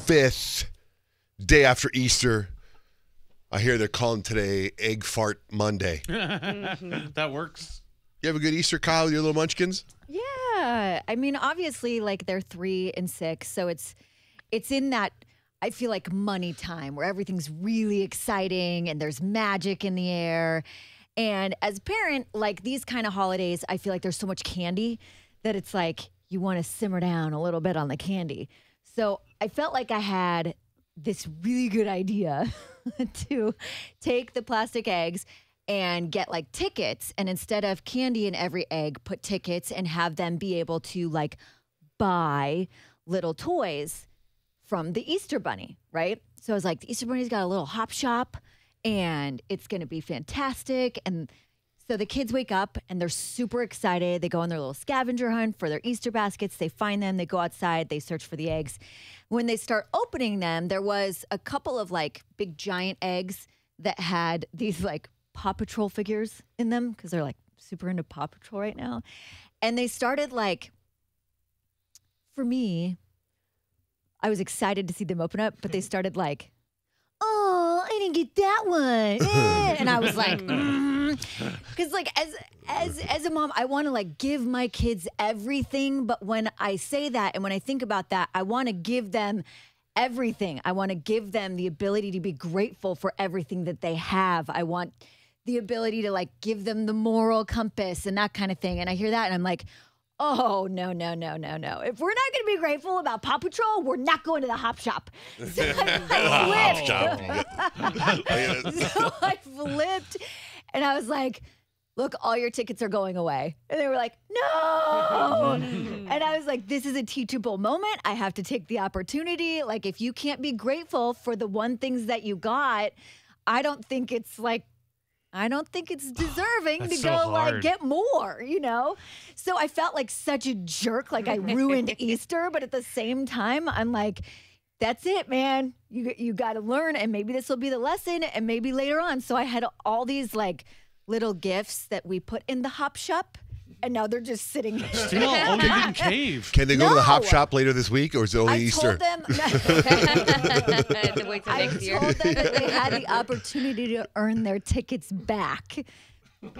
5th, day after Easter. I hear they're calling today Egg Fart Monday. That works. You have a good Easter, Kyle, with your little munchkins? Yeah. I mean, obviously, like they're 3 and 6, so it's in that, I feel like, money time where everything's really exciting and there's magic in the air. And as a parent, like these kind of holidays, I feel like there's so much candy that it's like you want to simmer down a little bit on the candy. So I felt like I had this really good idea to take the plastic eggs and get like tickets, and instead of candy in every egg, put tickets and have them be able to like buy little toys from the Easter Bunny, right? So I was like, the Easter Bunny's got a little hop shop and it's going to be fantastic. And so the kids wake up and they're super excited. They go on their little scavenger hunt for their Easter baskets. They find them, they go outside, they search for the eggs. When they start opening them, there was a couple of like big giant eggs that had these like Paw Patrol figures in them because they're like super into Paw Patrol right now. And they started like, for me, I was excited to see them open up, but they started like, oh, I didn't get that one. And I was like, because like as a mom, I want to like give my kids everything. But when I say that and when I think about that, I want to give them everything. I want to give them the ability to be grateful for everything that they have. I want the ability to like give them the moral compass and that kind of thing. And I hear that and I'm like, oh, no. If we're not going to be grateful about Paw Patrol, we're not going to the Hop Shop. So I flipped and I was like, look, all your tickets are going away. And they were like, no. And I was like, this is a teachable moment. I have to take the opportunity. Like, if you can't be grateful for the one things that you got, I don't think it's deserving to go like get more, you know? So I felt like such a jerk, like I ruined Easter, but at the same time, I'm like, that's it, man. You got to learn, and maybe this will be the lesson, and maybe later on. So I had all these like little gifts that we put in the Hop Shop, and now they're just sitting there. Still, they didn't cave. Can they go to the Hop Shop later this week, or is it only Easter? To wait till next year. I told them that they had the opportunity to earn their tickets back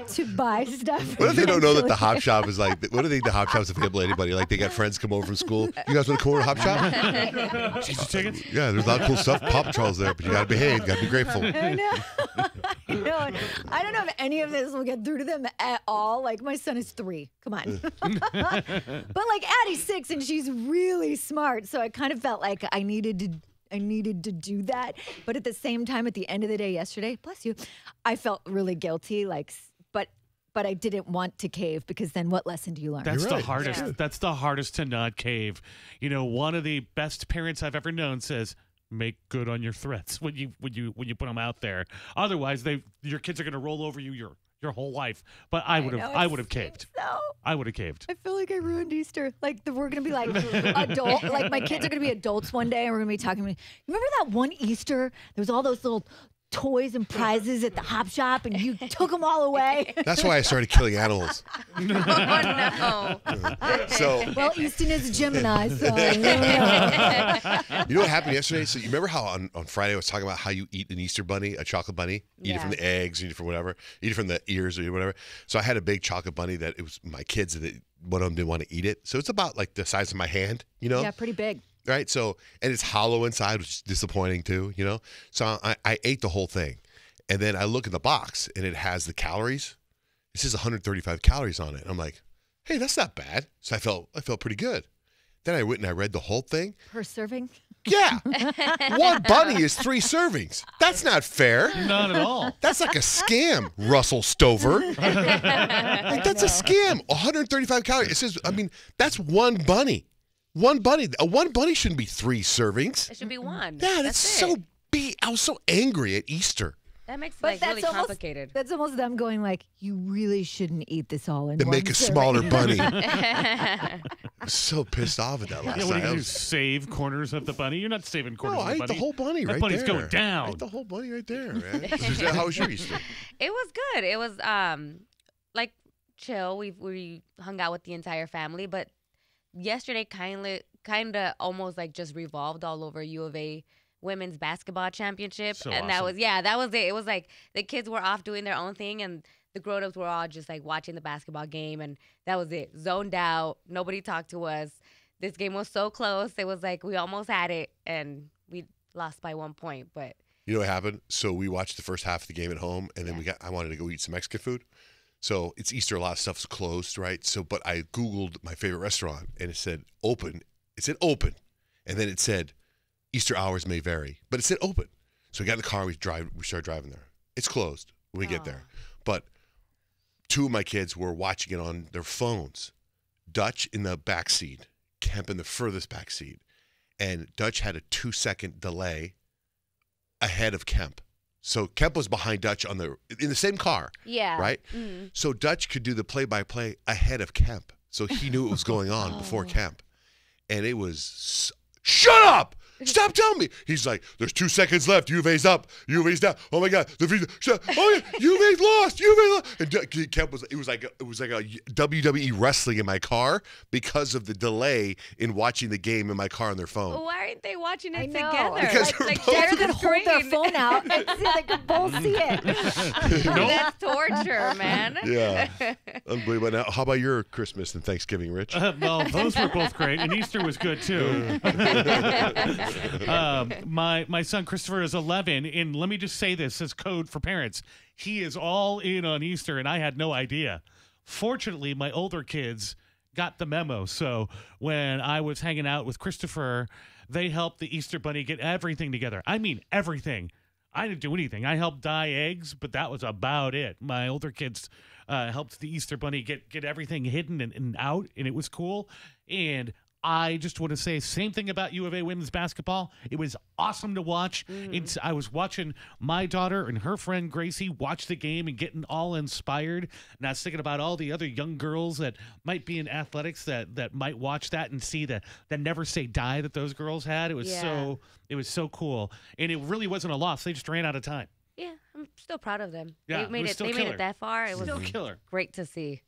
to buy stuff. What if they don't know that the Hop Shop is like, what do they think the Hop Shop's available to anybody? Like they got friends come over from school. You guys want to come over to Hop Shop? Get your tickets? Yeah, there's a lot of cool stuff. Paw Patrol's there, but you got to behave. You got to be grateful. I know. I don't know if any of this will get through to them at all. Like, my son is 3. Come on. But, like, Addie's 6, and she's really smart. So I kind of felt like I needed to do that. But at the same time, at the end of the day yesterday, bless you, I felt really guilty. Like, but I didn't want to cave, because then what lesson do you learn? That's You're the right. hardest. Yeah. That's the hardest to not cave. You know, one of the best parents I've ever known says, make good on your threats when you put them out there. Otherwise, your kids are going to roll over you your whole life. But I would have caved. So. I would have caved. I feel like I ruined Easter. Like, we're going to be like adult. Like, my kids are going to be adults one day, and we're going to be talking. Remember that one Easter? There was all those little toys and prizes at the Hop Shop, and you took them all away. That's why I started killing animals. Oh, no. So, Well, Easton is a Gemini, so. you know what happened yesterday? So you remember how on Friday I was talking about how you eat an Easter bunny, a chocolate bunny? Eat it from the eggs, eat it from whatever, eat it from the ears or whatever. So I had a big chocolate bunny that it was my kids, that one of them didn't want to eat it. So it's about like the size of my hand, you know? Yeah, pretty big. Right? So, and it's hollow inside, which is disappointing too, you know? So I ate the whole thing. And then I look in the box and it has the calories. It says 135 calories on it. I'm like, hey, that's not bad. So I felt pretty good. Then I went and I read the whole thing. Per serving? Yeah. One bunny is 3 servings. That's not fair. Not at all. That's like a scam, Russell Stover. Like, that's a scam. 135 calories. It says, I mean, that's one bunny. One bunny. One bunny shouldn't be 3 servings. It should be 1. Yeah, that's so I was so angry at Easter. That makes it But like that's really complicated. That's almost them going like, you really shouldn't eat this all in To one make a serving. smaller bunny. I was so pissed off at that last Yeah, what are you night. going to do? Save corners of the bunny? You're not saving corners No, of I the ate bunny. the whole bunny right That bunny's there. going down. I ate the whole bunny right there, man. How was your Easter? It was good. It was like chill. We hung out with the entire family, but yesterday kind kind of almost like just revolved all over U of A women's basketball championship. So and awesome. that was it. It was like the kids were off doing their own thing and the grown-ups were all just like watching the basketball game, and that was it. Zoned out. Nobody talked to us. This game was so close. It was like we almost had it and we lost by 1 point, but You know what happened? So we watched the first half of the game at home, and then I wanted to go eat some Mexican food. So it's Easter, a lot of stuff's closed, right? So, but I Googled my favorite restaurant, and it said open. It said open, and then it said Easter hours may vary, but it said open. So we got in the car, we started driving there. It's closed when we get there, but two of my kids were watching it on their phones. Dutch in the back seat, Kemp in the furthest back seat, and Dutch had a 2-second delay ahead of Kemp. So Kemp was behind Dutch in the same car, yeah. right? Mm-hmm. So Dutch could do the play-by-play ahead of Kemp. So he knew what was going on before Kemp. And it was, shut up! Stop telling me. He's like, there's 2 seconds left. U of A's up. U of A's down. Oh my God. Shut. Oh yeah. U of A's lost. U of A's lost. And Kemp was. It was like a WWE wrestling in my car because of the delay in watching the game in my car on their phone. Why aren't they watching it I know. together? Because we're like both- Better share than the hold their screen. phone out and see they can both see it. That's torture, man. Yeah. Unbelievable. Now, how about your Christmas and Thanksgiving, Rich? Well, those were both great, and Easter was good too. My son Christopher is 11, and let me just say this as code for parents: he is all in on Easter, and I had no idea. Fortunately, my older kids got the memo, so when I was hanging out with Christopher, they helped the Easter Bunny get everything together. I mean, everything. I didn't do anything. I helped dye eggs, but that was about it. My older kids helped the Easter Bunny get everything hidden and out, and it was cool. And I just want to say same thing about U of A women's basketball. It was awesome to watch. I was watching my daughter and her friend Gracie watch the game and getting all inspired. And I was thinking about all the other young girls that might be in athletics that might watch that and see the never say die that those girls had. It was so cool. And it really wasn't a loss. They just ran out of time. Yeah, I'm still proud of them. Yeah, they made it was it. still They made killer. it that far. It was Still killer. great to see.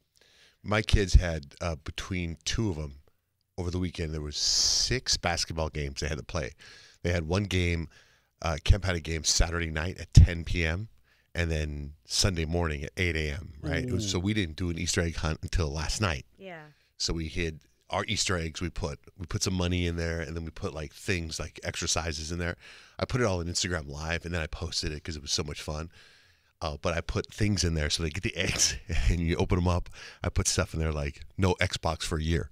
My kids had between two of them over the weekend. There was 6 basketball games they had to play. They had one game. Kemp had a game Saturday night at 10 p.m. and then Sunday morning at 8 a.m. Right. So we didn't do an Easter egg hunt until last night. Yeah. So we hid our Easter eggs. We put some money in there, and then we put like things like exercises in there. I put it all on Instagram Live, and then I posted it because it was so much fun. But I put things in there so they get the eggs, and you open them up. I put stuff in there like no Xbox for a year,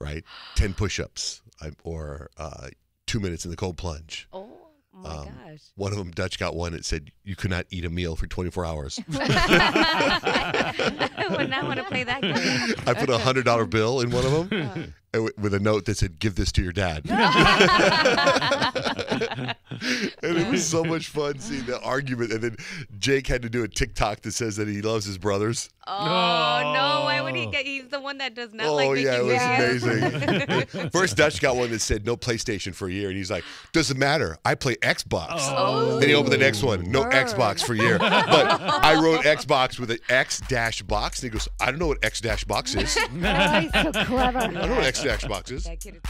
right? 10 push-ups, or 2 minutes in the cold plunge. Oh my gosh. One of them, Dutch got one. It said you could not eat a meal for 24 hours. I would not want to play that game. I put a $100 bill in one of them with a note that said, "Give this to your dad." And it was so much fun seeing the argument. And then Jake had to do a TikTok that says that he loves his brothers. Oh no! Why would he get? He's the one that does not like Oh, making yeah, it was videos. amazing. First, Dutch got one that said no PlayStation for a year. And he's like, doesn't matter. I play Xbox. Oh. Then he opened the next one. No Xbox for a year. But I wrote Xbox with an X-box. And he goes, I don't know what X-box is. Oh, he's so clever. I don't know what X-box is. That kid is